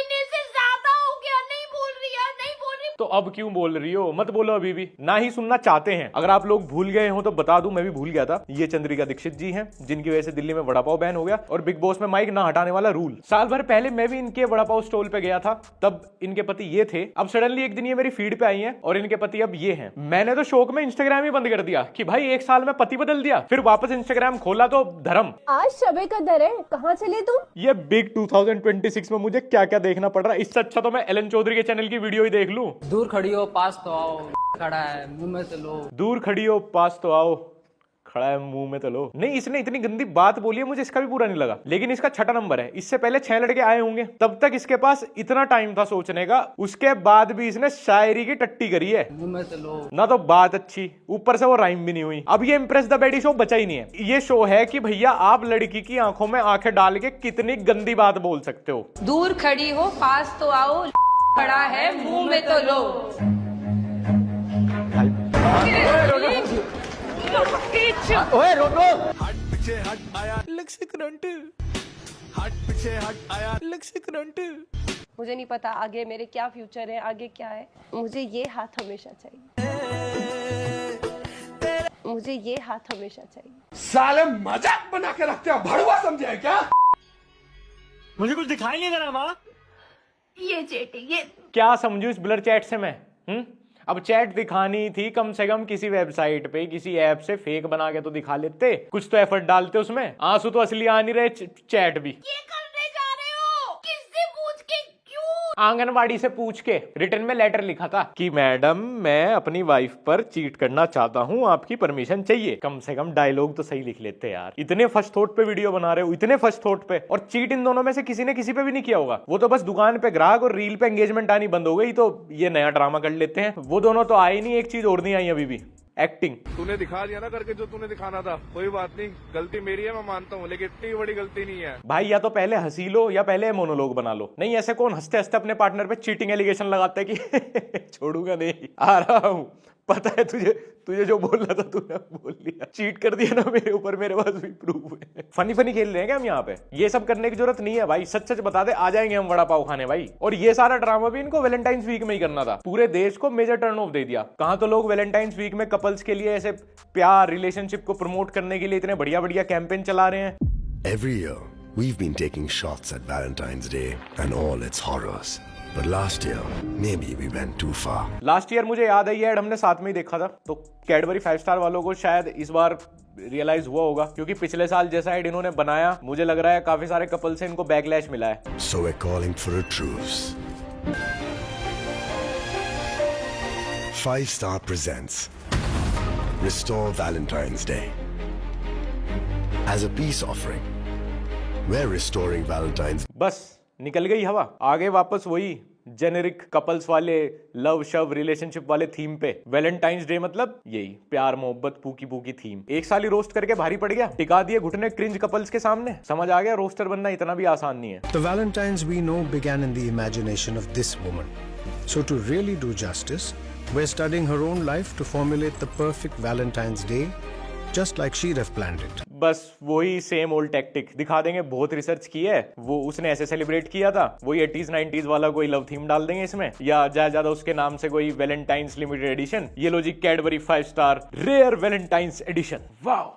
महीने से ज्यादा हो गया, नहीं बोल रही यार, नहीं बोल रही। तो अब क्यों बोल रही हो? मत बोलो अभी भी, ना ही सुनना चाहते हैं। अगर आप लोग भूल गए हो तो बता दूं, मैं भी भूल गया था। ये चंद्रिका दीक्षित जी हैं, जिनकी वजह से दिल्ली में वड़ा पाव बैन हो गया और बिग बॉस में माइक ना हटाने वाला रूल। साल भर पहले मैं भी इनके वड़ा पाव स्टॉल पे गया था, तब इनके पति ये थे। अब सडनली एक दिन ये मेरी फीड पे आई हैं और इनके पति अब ये हैं। मैंने तो शौक में इंस्टाग्राम ही बंद कर दिया कि भाई एक साल में पति बदल दिया। फिर वापस इंस्टाग्राम खोला तो धर्म। आज शबे कदर है, कहाँ चले तुम? ये बिग 2026 में मुझे क्या क्या देखना पड़ रहा है। इससे अच्छा तो मैं एलन चौधरी के चैनल की वीडियो ही देख लूं। दूर खड़ी हो पास तो आओ, खड़ा है मुंह में तो लो। दूर खड़ी हो पास तो आओ, खड़ा है मुंह में तो लो। नहीं, इसने इतनी गंदी बात बोली है, मुझे इसका भी पूरा नहीं लगा। लेकिन इसका 6ठा नंबर है। इससे पहले 6 लड़के आए होंगे, तब तक इसके पास इतना टाइम था सोचने का। उसके बाद भी इसने शायरी की टट्टी करी है। मुंह में तो लो। ना तो बात अच्छी, ऊपर से वो राइम भी नहीं हुई। अब ये इम्प्रेस द बेडी शो बचा ही नहीं है। ये शो है कि भैया आप लड़की की आंखों में आंखें डाल के कितनी गंदी बात बोल सकते हो। दूर खड़ी हो पास तो आओ, खड़ा है मुंह में तो लो। ओए रोको। हट पीछे हट आया लक्ष्य करंट, हट पीछे हट आया लक्ष्य करंट। मुझे नहीं पता आगे मेरे क्या फ्यूचर है, आगे क्या है। मुझे ये हाथ हमेशा चाहिए, मुझे ये हाथ हमेशा चाहिए। साले मजाक बना के रखते हो, भड़ुआ समझे है क्या? मुझे कुछ दिखाई नहीं दे रहा माँ। ये चेटिंग, ये क्या समझू इस ब्लर चैट से मैं? अब चैट दिखानी थी, कम से कम किसी वेबसाइट पे किसी ऐप से फेक बना के तो दिखा लेते, कुछ तो एफर्ट डालते उसमें। आंसू तो असली आ नहीं रहे, चैट भी। ये करने जा रहे हो किससे पूछ के? क्यों? आंगनवाड़ी से पूछ के रिटर्न में लेटर लिखा था कि मैडम मैं अपनी वाइफ पर चीट करना चाहता हूँ, आपकी परमिशन चाहिए। कम से कम डायलॉग तो सही लिख लेते यार। इतने फर्स्ट थॉट पे वीडियो बना रहे हो, इतने फर्स्ट थॉट पे, और चीट इन दोनों में से किसी ने किसी पे भी नहीं किया होगा। वो तो बस दुकान पे ग्राहक और रील पे एंगेजमेंट आनी बंद हो गई, तो ये नया ड्रामा कर लेते हैं। वो दोनों तो आए नहीं, एक चीज और नहीं आई अभी भी, एक्टिंग। तूने दिखा दिया ना करके जो तूने दिखाना था। कोई बात नहीं, गलती मेरी है, मैं मानता हूँ, लेकिन इतनी बड़ी गलती नहीं है। भाई या तो पहले हंसी लो या पहले मोनोलॉग बना लो। नहीं ऐसे कौन हंसते हंसते अपने पार्टनर पे चीटिंग एलिगेशन लगाता है कि छोड़ूंगा नहीं, आ रहा हूँ। पता है तुझे, तुझे जो बोलना था तूने बोल लिया, चीट कर दिया ना मेरे ऊपर, मेरे पास भी प्रूफ है। फनी फनी खेल रहे हैं क्या हम यहाँ पे? ये सब करने की जरूरत नहीं है भाई, सच सच बता दे, आ जाएंगे हम वड़ा पाव खाने भाई। और ये सारा ड्रामा भी इनको वैलेंटाइंस वीक में ही करना था। पूरे देश को मेजर टर्न ऑफ दे दिया। कहाँ तो लोग वैलेंटाइंस वीक में कपल्स के लिए ऐसे प्यार रिलेशनशिप को प्रमोट करने के लिए इतने बढ़िया बढ़िया कैंपेन चला रहे हैं। Every year, we've been taking shots at Valentine's Day and all its horrors. But last year, maybe we went too far. Last year मुझे याद है ये ऐड हमने साथ में ही देखा था, तो कैडबरी 5 स्टार वालों को शायद इस बार रियलाइज हुआ होगा, क्योंकि पिछले साल जैसा ऐड इन्होंने बनाया, मुझे लग रहा है काफी सारे कपल से इनको बैकलैश मिला है। So we're calling for a truce. 5 Star presents Restore Valentine's Day. As a peace offering, we're restoring Valentine's. बस निकल गई हवा, आगे वापस वही जेनेरिक कपल्स वाले लव शव रिलेशनशिप वाले थीम पे। वैलेंटाइंस डे मतलब यही प्यार मोहब्बत पूकी पूकी थीम। एक साल ही रोस्ट करके भारी पड़ गया, टिका दिए घुटने क्रिंज कपल्स के सामने। समझ आ गया रोस्टर बनना इतना भी आसान नहीं है। The Valentines we know began in the imagination of this woman. So to really do justice, we're studying her own life to formulate the perfect Valentine's Day, just like she'd have planned it. बस वही same old tactic दिखा देंगे। बहुत research की है वो, उसने ऐसे सेलिब्रेट किया था, वही 80s 90s वाला कोई लव थीम डाल देंगे इसमें, या ज्यादा उसके नाम से कोई वैलेंटाइंस लिमिटेड एडिशन। ये लो जी Cadbury 5 star rare Valentine's edition. Wow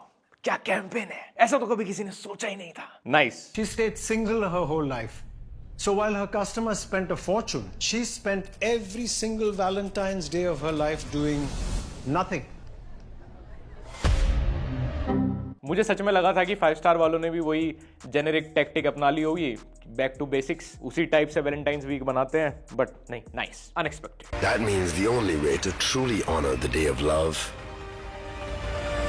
क्या कैंपेन है, ऐसा तो कभी किसी ने सोचा ही नहीं था। Nice. She stayed single her whole life. So while her customers spent a fortune, she spent every single Valentine's Day of her life doing nothing. मुझे सच में लगा था कि 5 स्टार वालों ने भी वही जेनेरिक टैक्टिक अपना ली होगी, बैक टू बेसिक्स, उसी टाइप से वैलेंटाइंस वीक बनाते हैं, बट नहीं, nice, unexpected. That means the only way to truly honor the day of love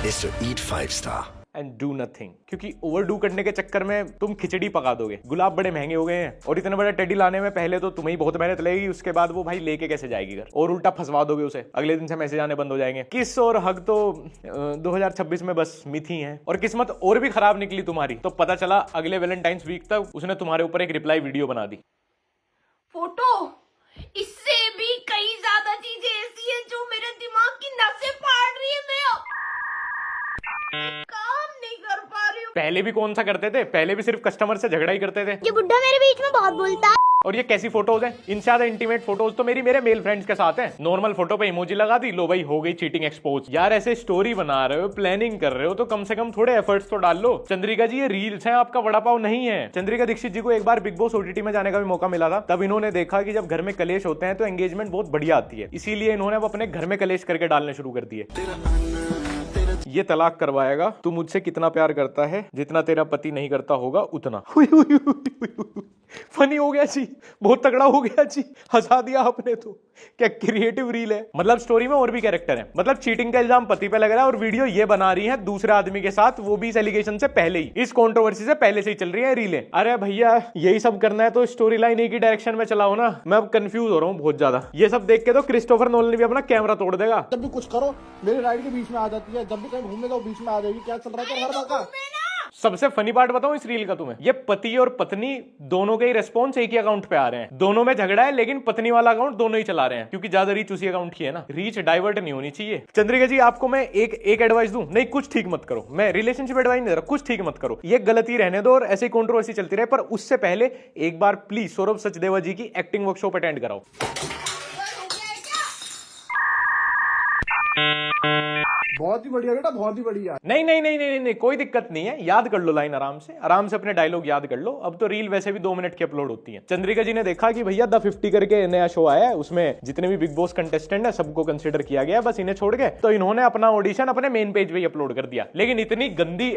is to eat 5 Star. And do nothing, क्योंकि ओवरडू करने के चक्कर में तुम खिचड़ी पका दोगे। गुलाब बड़े महंगे हो गए हैं, और इतने बड़े टेडी लाने में पहले तो तुम्हें ही बहुत मेहनत लगेगी, उसके बाद वो भाई लेके कैसे जाएगी घर, और उल्टा फंसवा दोगे उसे, अगले दिन से मैसेज आने बंद हो जाएंगे। किस और हग तो 2026 में बस मिथ ही है। और किस्मत और भी खराब निकली तुम्हारी, तो पता चला अगले वैलेंटाइंस वीक तक उसने तुम्हारे ऊपर एक रिप्लाई वीडियो बना दी। फोटो, इससे भी कई ज्यादा चीजें ऐसी हैं जो मेरे दिमाग की नसें फाड़ रही है। मैं काम नहीं कर पा रही हूँ। पहले भी कौन सा करते थे, पहले भी सिर्फ कस्टमर से झगड़ा ही करते थे। ये बुड्ढा मेरे बीच में बहुत बोलता है। और ये कैसी फोटोज हैं? इनसे ज्यादा इंटीमेट फोटोज तो मेरे मेल फ्रेंड्स के साथ हैं। नॉर्मल फोटो पे इमोजी लगा दी, लो भाई हो गई चीटिंग एक्सपोज। यार ऐसे स्टोरी बना रहे हो, प्लानिंग कर रहे हो तो कम से कम थोड़े एफर्ट्स तो डाल लो। चंद्रिका जी ये रील्स हैं, आपका वड़ा पाव नहीं है। चंद्रिका दीक्षित जी को एक बार बिग बॉस ओटीटी में जाने का भी मौका मिला था, तब इन्होंने देखा कि जब घर में कलेश होते हैं तो एंगेजमेंट बहुत बढ़िया आती है, इसीलिए इन्होंने अब अपने घर में कलेश करके डालने शुरू कर दिए। ये तलाक करवाएगा, तू मुझसे कितना प्यार करता है, जितना तेरा पति नहीं करता होगा उतना। फनी हो गया जी, बहुत तगड़ा हो गया जी, हंसा दिया आपने तो। क्या क्रिएटिव रील है। मतलब स्टोरी में और भी कैरेक्टर हैं। मतलब चीटिंग का इल्जाम पति पे लग रहा है और वीडियो ये बना रही है दूसरे आदमी के साथ, वो भी इस एलिगेशन से पहले ही, इस कंट्रोवर्सी से पहले से ही चल रही है रीलें। अरे भैया यही सब करना है तो स्टोरी लाइन एक ही डायरेक्शन में चलाओ ना। मैं अब कंफ्यूज हो रहा हूँ बहुत ज्यादा। ये सब देख के तो क्रिस्टोफर नोलन ने भी अपना कैमरा तोड़ देगा। जब भी कुछ करो मेरी राइड के बीच में आ जाती है, जब भी कहीं घूमने जाओ बीच में आ जाएगी। क्या चल रहा है हर बात का? सबसे फनी पार्ट बताऊं इस रील का तुम्हें, ये पति और पत्नी दोनों के ही रेस्पॉन्स एक ही अकाउंट पे आ रहे हैं। दोनों में झगड़ा है लेकिन पत्नी वाला अकाउंट दोनों ही चला रहे हैं, क्योंकि ज्यादा रीच उसी अकाउंट की है ना। रीच डाइवर्ट नहीं होनी चाहिए। चंद्रिका जी आपको मैं एक एडवाइस दूं, नहीं कुछ ठीक मत करो। मैं रिलेशनशिप एडवाइस नहीं दे रहा, कुछ ठीक मत करो। ये गलती रहने दो और ऐसी कंट्रोवर्सी चलती रहे, पर उससे पहले एक बार प्लीज सौरभ सचदेवा जी की एक्टिंग वर्कशॉप अटेंड कराओ। बहुत ही बढ़िया बेटा, बहुत ही बढ़िया। नहीं नहीं नहीं नहीं नहीं, कोई दिक्कत नहीं है, याद कर लो लाइन आराम से अपने डायलॉग याद कर लो। अब तो रील वैसे भी 2 मिनट की अपलोड होती है। चंद्रिका जी ने देखा कि भैया द 50 करके नया शो आया है, उसमें जितने भी बिग बॉस कंटेस्टेंट है सबको कंसीडर किया गया, बस इन्हें छोड़ के, तो इन्होंने अपना ऑडिशन अपने मेन पेज पे ही अपलोड कर दिया। लेकिन इतनी गंदी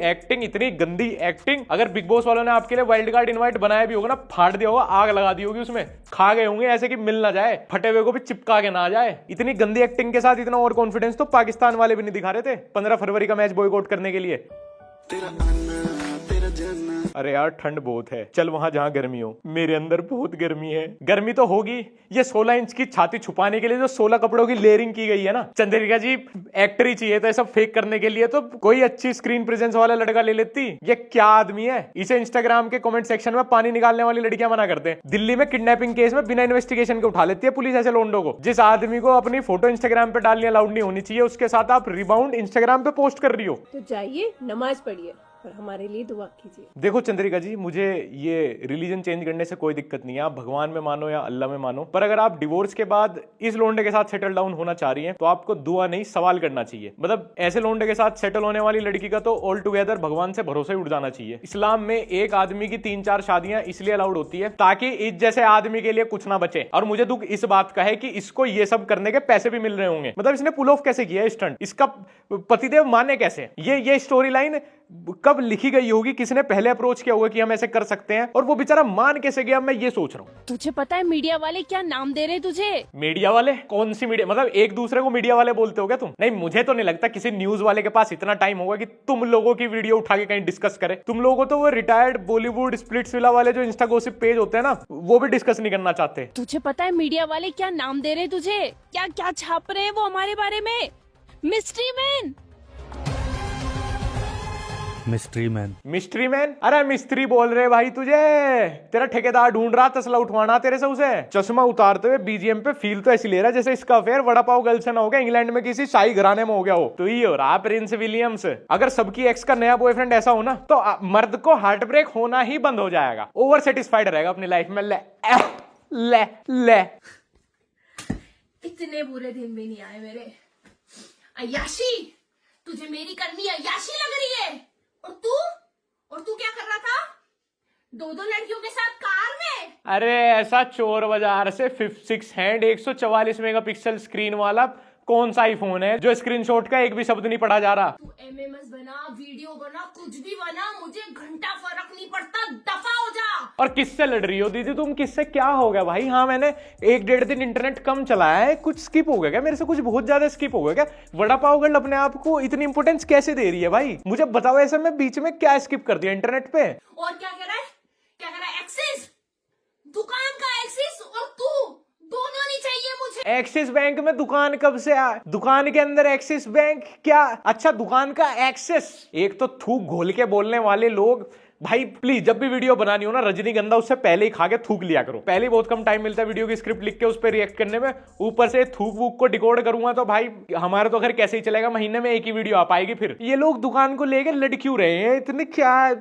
एक्टिंग, अगर बिग बॉस वालों ने आपके लिए वाइल्ड कार्ड इनवाइट बनाया भी होगा ना, फाड़ दिया होगा, आग लगा दी होगी उसमें, खा गए होंगे ऐसे कि मिल ना जाए, फटे हुए को भी चिपका के ना आ जाए। इतनी गंदी एक्टिंग के साथ इतना ओवर कॉन्फिडेंस तो पाकिस्तान वाले भी नहीं दिखा रहे थे 15 फरवरी का मैच बॉयकॉट करने के लिए। अरे यार ठंड बहुत है, चल वहां जहां गर्मी हो। मेरे अंदर बहुत गर्मी है। गर्मी तो होगी, ये 16 इंच की छाती छुपाने के लिए जो 16 कपड़ों की लेयरिंग की गई है ना। चंद्रिका जी एक्टर ही चाहिए तो सब फेक करने के लिए, तो कोई अच्छी स्क्रीन प्रेजेंस वाला लड़का ले लेती। ये क्या आदमी है, इसे इंस्टाग्राम के कमेंट सेक्शन में पानी निकालने वाली लड़कियां मना करते हैं। दिल्ली में किडनैपिंग केस में बिना इन्वेस्टिगेशन के उठा लेती है पुलिस ऐसे लोंडो को। जिस आदमी को अपनी फोटो इंस्टाग्राम पे डालनी अलाउड नहीं होनी चाहिए, उसके साथ आप रिबाउंड इंस्टाग्राम पे पोस्ट कर रही हो। तो जाइए नमाज पढ़िए और हमारे लिए दुआ कीजिए। देखो चंद्रिका जी, मुझे ये रिलीजन चेंज करने से कोई दिक्कत नहीं है, आप भगवान में मानो या अल्लाह में मानो, पर अगर आप डिवोर्स के बाद इस लोंडे के साथ सेटल डाउन होना चाह रही हैं तो आपको दुआ नहीं सवाल करना चाहिए। मतलब ऐसे लोंडे के साथ सेटल होने वाली लड़की का तो ऑल टुगेदर भगवान से भरोसा ही उठ जाना चाहिए। इस्लाम में एक आदमी की 3-4 शादियां इसलिए अलाउड होती है ताकि इस जैसे आदमी के लिए कुछ ना बचे। और मुझे दुख इस बात का है कि इसको ये सब करने के पैसे भी मिल रहे होंगे। मतलब इसने पुल ऑफ कैसे किया स्टंट, इसका पतिदेव माने कैसे? ये स्टोरी लाइन कब लिखी गई होगी, किसने पहले अप्रोच किया होगा कि हम ऐसे कर सकते हैं, और वो बेचारा मान कैसे गया, मैं ये सोच रहा हूँ। तुझे पता है मीडिया वाले क्या नाम दे रहे तुझे? मीडिया वाले? कौन सी मीडिया? मतलब एक दूसरे को मीडिया वाले बोलते हो क्या तुम? नहीं, मुझे तो नहीं लगता किसी न्यूज वाले के पास इतना टाइम होगा कि तुम लोगों की वीडियो उठा के कहीं डिस्कस करे। तुम लोगों को तो वो रिटायर्ड बॉलीवुड स्प्लिट्सविला वाले जो इंस्टा गॉसिप पेज होते हैं ना, वो भी डिस्कस नहीं करना चाहते। तुझे पता है मीडिया वाले क्या नाम दे रहे तुझे? क्या क्या छाप रहे हैं वो हमारे बारे में? Mystery man. Mystery man? अरे मिस्त्री बोल रहे भाई तुझे, तेरा ठेकेदार ढूंढ रहा तसला उठवाना तेरे से उसे। चश्मा उतारते हुए बीजीएम पे फील तो ऐसी ले रहा जैसे इसका अफेयर वड़ा पाव गर्ल से ना हो गया, इंग्लैंड में किसी शाही घराने में हो गया हो। तो ये हो रहा प्रिंस विलियम्स। अगर सबकी एक्स का नया बॉयफ्रेंड ऐसा हो ना तो मर्द को हार्ट ब्रेक होना ही बंद हो जाएगा, ओवर सेटिस्फाइड रहेगा अपनी लाइफ में। ले इतने बुरे दिन भी नहीं आए मेरे। अय्याशी, तुझे मेरी करनी अय्याशी लग रही है। और तू क्या कर रहा था 2-2 लड़कियों के साथ कार में? अरे ऐसा चोर बाजार से 6 हैंड 144 मेगापिक्सल स्क्रीन वाला कौन सा आईफोन है जो स्क्रीनशॉट का एक भी शब्द नहीं पढ़ा जा रहा? तू एमएमएस बना, वीडियो बना, कुछ भी बना, मुझे घंटा फर्क नहीं पड़ता, दफा हो जा। और किससे लड़ रही हो दीदी तुम? किससे क्या हो गया भाई? हाँ मैंने 1-1.5 दिन इंटरनेट कम चलाया है, कुछ स्किप हो गया क्या मेरे से? कुछ बहुत ज्यादा स्किप हो गया क्या? वड़ा पाव गर्ल अपने आप को इतनी इंपोर्टेंस कैसे दे रही है भाई? मुझे बताओ, ऐसे में बीच में क्या स्किप कर दिया इंटरनेट पे? और क्या कह रहा है? एक्सिस, दुकान का एक्सिस, और तू दोनों नहीं चाहिए मुझे। एक्सिस बैंक में दुकान कब से आ? दुकान के अंदर एक्सिस बैंक क्या? अच्छा दुकान का एक्सेस। एक तो थूक घोल के बोलने वाले लोग भाई प्लीज जब भी वीडियो बनानी हो ना रजनीगंधा उससे पहले ही खा के थूक लिया करो। पहले ही बहुत कम टाइम मिलता है वीडियो की स्क्रिप्ट लिख के उस पर रिएक्ट करने में, ऊपर से थूक वूक को डिकोड करूंगा तो भाई हमारा तो घर कैसे ही चलेगा, महीने में एक ही वीडियो आ पाएगी। फिर ये लोग दुकान को लेकर लड़ क्यों रहे हैं इतने, क्या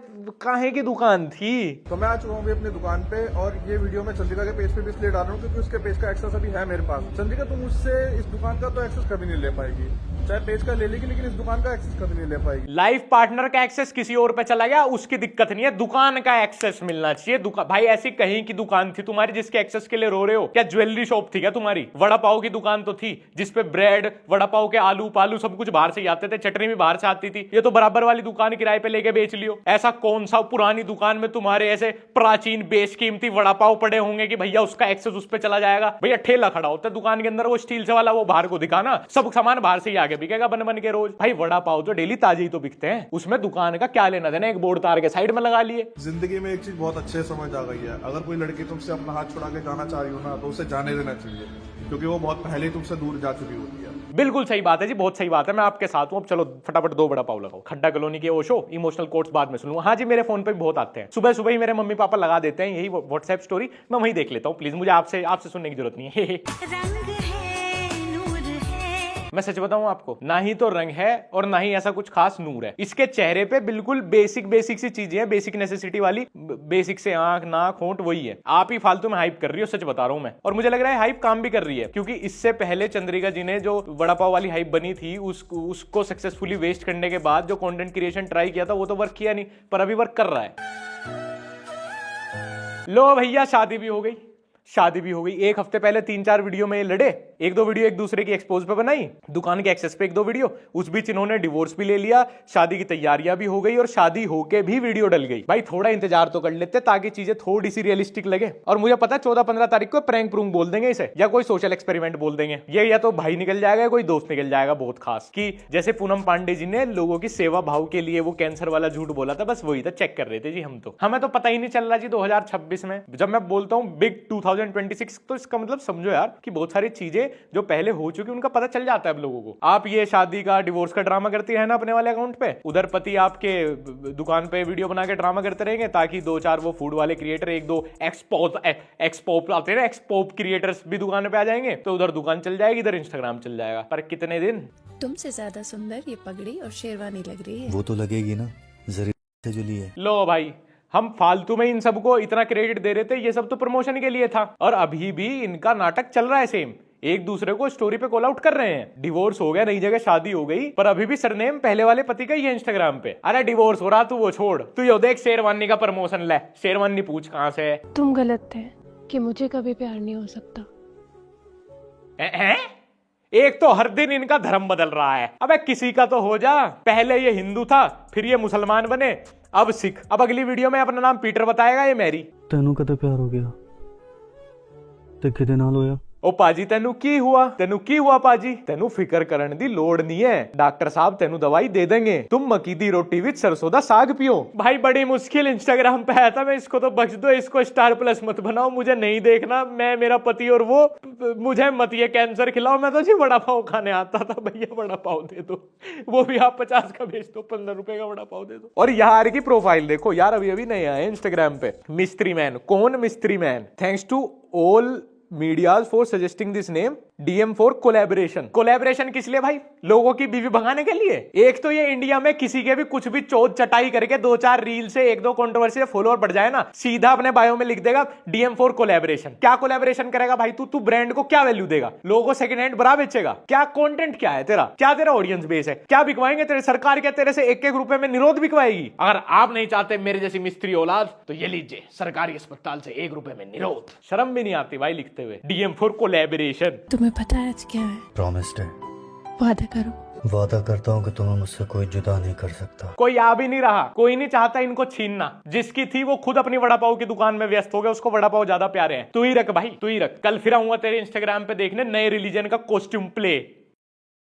काहे की दुकान थी? तो मैं आ चुका हूँ अपनी दुकान पे और ये वीडियो मैं चंद्रिका के पेज पे भी इसलिए डाल रहा हूँ क्योंकि उसके पेज का एक्सेस अभी है मेरे पास। चंद्रिका तुम मुझसे इस दुकान का तो एक्सेस कभी नहीं ले पाएगी, चाहे पेज का ले लेगी लेकिन इस दुकान का एक्सेस कभी नहीं ले पाएगी। लाइफ पार्टनर का एक्सेस किसी और पे चला गया उसकी दिक्कत नहीं है, दुकान का एक्सेस मिलना चाहिए। दुकान भाई ऐसी कहीं की दुकान थी तुम्हारी जिसके एक्सेस के लिए रो रहे हो? क्या ज्वेलरी शॉप थी क्या तुम्हारी? वड़ा पाव की दुकान तो थी जिसपे ब्रेड, वड़ा पाव के आलू पालू सब कुछ बाहर से ही आते थे, चटनी भी बाहर से आती थी। ये तो बराबर वाली दुकान किराए पे लेके बेच लियो। ऐसा कौन सा पुरानी दुकान में तुम्हारे ऐसे प्राचीन बेशकीमती वड़ा पाव पड़े होंगे कि भैया उसका एक्सेस उस पे चला जाएगा? भैया ठेला खड़ा होता है दुकान के अंदर, वो स्टील से वाला, वो बाहर को दिखाना, सब सामान बाहर से ही आगे बिकेगा बन बन के रोज। भाई वड़ा पाव तो डेली ताजे ही तो बिकते हैं, उसमें दुकान का क्या लेना देना? एक बोर्ड तार के साइड में लगा लिए। जिंदगी में एक चीज बहुत अच्छे से समझ आ गई है, अगर कोई लड़की तुमसे अपना हाथ छुड़ा के जाना चाह रही हो ना तो उसे जाने देना चाहिए, क्योंकि वो बहुत पहले तुमसे दूर जा चुकी होती है। बिल्कुल सही बात है जी, बहुत सही बात है, मैं आपके साथ हूं। अब चलो फटाफट 2 वड़ा पाव लगाओ। खड्डा कॉलोनी के ओशो इमोशनल कोट्स बाद में सुनूंगा। हाँ जी, मेरे फोन पे भी बहुत आते हैं, सुबह सुबह ही मेरे मम्मी पापा लगा देते हैं यही व्हाट्सएप स्टोरी, मैं वही देख लेता हूँ। प्लीज मुझे आपसे सुनने की जरूरत नहीं है। मैं सच बताऊं आपको, ना ही तो रंग है और ना ही ऐसा कुछ खास नूर है इसके चेहरे पे। बिल्कुल बेसिक सी चीजें हैं, बेसिक नेसेसिटी वाली, बेसिक से आंख नाक होंठ वही है। आप ही फालतू में हाइप कर रही हो, सच बता रहा हूं मैं। और मुझे लग रहा है हाइप काम भी कर रही है, क्योंकि इससे पहले चंद्रिका जी ने जो वड़ा पाव वाली हाइप बनी थी उसको सक्सेसफुली वेस्ट करने के बाद जो कंटेंट क्रिएशन ट्राई किया था वो तो वर्क किया नहीं, पर अभी वर्क कर रहा है। लो भैया शादी भी हो गई, शादी भी हो गई। एक हफ्ते पहले 3-4 वीडियो में ये लड़े, 1-2 वीडियो एक दूसरे की एक्सपोज पे बनाई, दुकान के एक्सेस पे 1-2 वीडियो, उस बीच इन्होंने डिवोर्स भी ले लिया, शादी की तैयारियां भी हो गई और शादी होके भी वीडियो डल गई। भाई थोड़ा इंतजार तो कर लेते ताकि चीजें थोड़ी सी रियलिस्टिक लगे। और मुझे पता 14-15 तारीख को प्रैंक प्रूंग बोल देंगे इसे, या कोई सोशल एक्सपेरिमेंट बोल देंगे। ये या तो भाई निकल जाएगा, कोई दोस्त निकल जाएगा बहुत खास, कि जैसे पूनम पांडे जी ने लोगों की सेवा भाव के लिए वो कैंसर वाला झूठ बोला था, बस वही था, चेक कर रहे थे जी हम तो। हमें तो पता ही नहीं चल रहा जी 2026 में। जब मैं बोलता हूँ बिग 2026 तो इसका मतलब समझो यार कि बहुत सारी चीजें जो पहले हो चुकी उनका पता चल जाता है अब लोगों को। आप ये शादी का डिवोर्स का ड्रामा करती है ना अपने वाले अकाउंट पे, उधर पति आपके दुकान पे वीडियो बना के ड्रामा करते रहेंगे ताकि 2-4 वो फूड वाले क्रिएटर, 1-2 एक्सपोप आते हैं ना, एक्सपोप क्रिएटर्स भी दुकान पे आ जाएंगे, तो उधर दुकान चल जाएगी, इधर इंस्टाग्राम चल जाएगा। पर कितने दिन? तुमसे ज्यादा सुंदर ये पगड़ी और शेरवानी लग रही है। वो तो लगेगी ना, जरी से जो ली है। लो भाई, हम फालतू में इन सबको इतना क्रेडिट दे रहे थे, ये सब तो प्रमोशन के लिए था। और अभी भी इनका नाटक चल रहा है सेम, एक दूसरे को स्टोरी पे कॉल आउट कर रहे हैं। डिवोर्स हो गया, नई जगह शादी हो गई, पर अभी भी सरनेम पहले वाले पति का ही है इंस्टाग्राम पे। अरे डिवोर्स हो रहा तू वो छोड़, तू यो देख शेरवानी का प्रमोशन ले, शेरवानी पूछ कहां से है। तुम गलत थे कि मुझे कभी प्यार नहीं हो सकता। एक तो हर दिन इनका धर्म बदल रहा है। अबे किसी का तो हो जा, पहले ये हिंदू था, फिर ये मुसलमान बने, अब सिख, अब अगली वीडियो में अपना नाम पीटर बताएगा ये मैरी। तेनू कदे प्यार हो गया ते किदे नाल होया? ओ पाजी तेनू की हुआ पाजी? तेनू फिकर करने दी लोड़ नहीं है, डॉक्टर साहब तेनू दवाई दे देंगे, तुम मक्की दी रोटी विच सरसों दा साग पियो। भाई बड़ी मुश्किल इंस्टाग्राम पे आया था मैं, इसको तो बख्श दो, इसको स्टार प्लस मत बनाओ, मुझे नहीं देखना, मैं मेरा पति और वो, मुझे मत ये कैंसर खिलाओ, मैं तो जी वड़ा पाव खाने आता था, भैया वड़ा पाव दे दो, वो भी आप 50 का भेज दो, 15 रुपए का वड़ा पाव दे दो। और यार की प्रोफाइल देखो यार, अभी नए आए इंस्टाग्राम पे, मिस्ट्री मैन। कौन mystery man? Thanks to all medias for suggesting this name, DM for collaboration. Collaboration किस लिए भाई? लोगों की बीवी भगाने के लिए। एक तो ये इंडिया में किसी के भी कुछ भी चोट चटाई करके 2-4 रील से 1-2 कंट्रोवर्सी से फॉलोअर बढ़ जाए ना, सीधा अपने बायो में लिख देगा DM फॉर कोलैबोरेशन। क्या कोलैबोरेशन करेगा भाई तू ब्रांड को क्या वैल्यू देगा? लोगों को सेकंड हैंड बरा बेचेगा? क्या कंटेंट क्या है तेरा? क्या तेरा ऑडियंस बेस है? क्या बिकवाएंगे तेरे? सरकार क्या तेरे से 1-1 रुपए में निरोध बिकवाएगी? अगर आप नहीं चाहते मेरे जैसी मिस्त्री औलाद तो ये लीजिए, सरकारी अस्पताल से 1 रुपए में निरोध। शर्म भी नहीं आती भाई लिखते हुए DM फॉर कोलैबोरेशन। तुम्हें पता है आज क्या है? प्रॉमिस्ड है। वादा करो। वादा करता हूँ कि तुम्हें मुझसे कोई जुदा नहीं कर सकता। कोई आ भी नहीं रहा, कोई नहीं चाहता इनको छीनना। जिसकी थी वो खुद अपनी वड़ा पाव की दुकान में व्यस्त हो गया, उसको वड़ा पाव ज्यादा प्यारे हैं। तू ही रख भाई, तू ही रख। कल फिर आऊंगा तेरे इंस्टाग्राम पे देखने नए रिलीजन का कॉस्ट्यूम प्ले।